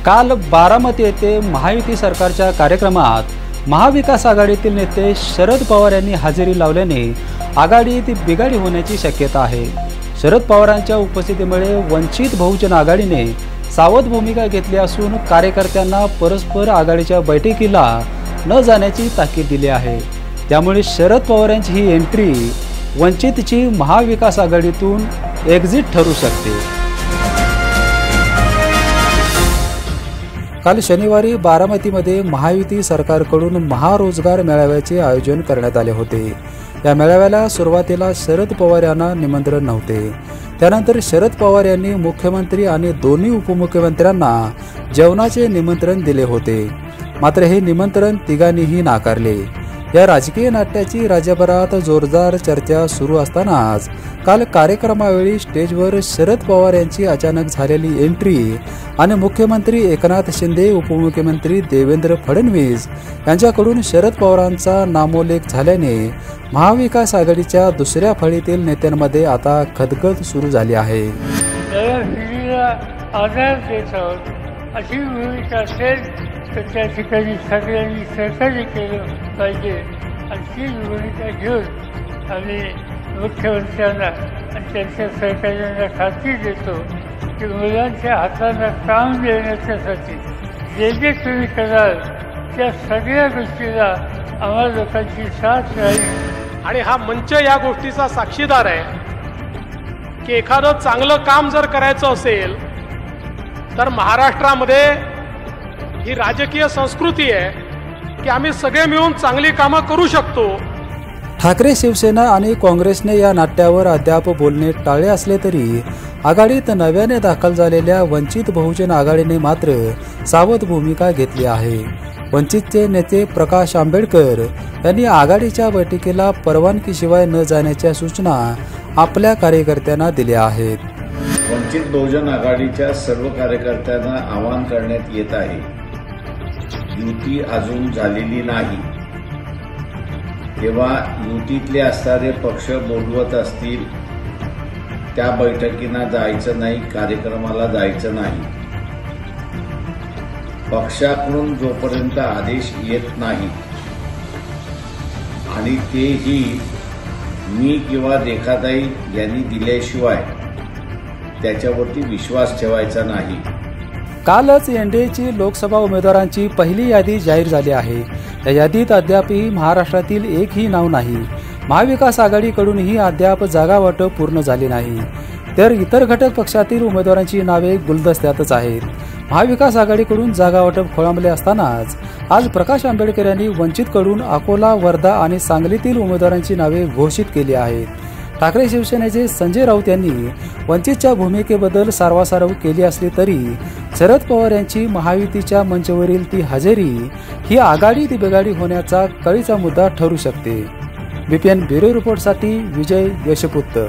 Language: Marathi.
काल बारामती येथे महायुती सरकारच्या कार्यक्रमात महाविकास आघाडीतील नेते शरद पवार यांनी हजेरी लावल्याने आघाडीत बिघाडी होण्याची शक्यता आहे। शरद पवारांच्या उपस्थितीमुळे वंचित बहुजन आघाडीने सावध भूमिका घेतली असून कार्यकर्त्यांना परस्पर आघाडीच्या बैठकीला न जाण्याची ताकीद दिली आहे। त्यामुळे शरद पवारांची ही एंट्री वंचितची महाविकास आघाडीतून एक्झिट ठरू शकते। काल शनिवारी बारामतीमध्ये महायुती सरकारकडून महारोजगार मेळाव्याचे आयोजन करण्यात आले होते। या मेळाव्याला सुरुवातीला शरद पवार यांना निमंत्रण नव्हते। त्यानंतर शरद पवार यांनी मुख्यमंत्री आणि दोन्ही उपमुख्यमंत्र्यांना जेवणाचे निमंत्रण दिले होते, मात्र हे निमंत्रण तिघांनीही नाकारले। या राजकीय नाट्याची राज्यभरात जोरदार चर्चा सुरू असतानाच काल कार्यक्रमावेळी स्टेजवर शरद पवार यांची अचानक झालेली एंट्री आणि मुख्यमंत्री एकनाथ शिंदे, उपमुख्यमंत्री देवेंद्र फडणवीस यांच्याकडून शरद पवारांचा नामोल्लेख झाल्याने महाविकास आघाडीच्या दुसऱ्या फळीतील नेत्यांमध्ये आता खदखद सुरू झाली आहे। अशी भूमिका असेल तर त्या ठिकाणी सगळ्यांनी सहकार्य केलं पाहिजे आणि ती भूमिका घेऊन आम्ही मुख्यमंत्र्यांना आणि त्यांच्या सहकार्यांना खात्री देतो की मुलांच्या हातांना काम देण्यासाठी जे जे तुम्ही कराल त्या सगळ्या गोष्टीला आम्हा लोकांची साथ राहील। आणि हा मंच या गोष्टीचा साक्षीदार आहे की एखादं चांगलं काम जर करायचं असेल तर महाराष्ट्रामध्ये ही राजकीय संस्कृती आहे की आम्ही सगळे मिळून चांगली कामं करू शकतो। ठाकरे शिवसेना आणि काँग्रेसने या नाट्यावर अद्याप बोलणे टाळले असले तरी आघाडीत नव्याने दाखल झालेल्या वंचित बहुजन आघाडीने मात्र सावध भूमिका घेतली आहे। वंचितचे नेते प्रकाश आंबेडकर यांनी आघाडीच्या बैठकीला परवानगीशिवाय न जाण्याच्या सूचना आपल्या कार्यकर्त्यांना दिल्या आहेत। वंचित बहुजन आघाडीच्या सर्व कार्यकर्त्यांना आवाहन करण्यात येत आहे, युती अजून झालेली नाही, तेव्हा युतीतले असणारे पक्ष बोलवत असतील त्या बैठकींना जायचं नाही, कार्यक्रमाला जायचं नाही। पक्षाकडून जोपर्यंत आदेश येत नाही आणि तेही मी किंवा रेखाताई यांनी दिल्याशिवाय त्याच्यावरती विश्वास ठेवायचा नाही। कालच एनडीएची लोकसभा उमेदवारांची पहिली यादी जाहीर झाली आहे। या यादीत अद्यापही महाराष्ट्रातील एकही नाव नाही। महाविकास आघाडीकडूनही अद्याप जागा वाटप पूर्ण झाले नाही, तर इतर घटक पक्षातील उमेदवारांची नावे गुलदस्त्यातच आहेत। महाविकास आघाडीकडून जागा वाटप खोळंबले असतानाच आज प्रकाश आंबेडकर यांनी वंचितकडून अकोला, वर्धा आणि सांगलीतील उमेदवारांची नावे घोषित केली आहेत। ठाकरे शिवसेनेचे संजय राऊत यांनी वंचितच्या भूमिकेबद्दल सारवासारव केली असली तरी शरद पवार यांची महायुतीच्या मंचावरील ती हजेरी ही आघाडीत बिघाडी होण्याचा कळीचा मुद्दा ठरू शकते। बीपीएन ब्युरो रिपोर्टसाठी विजय यशपुत्र।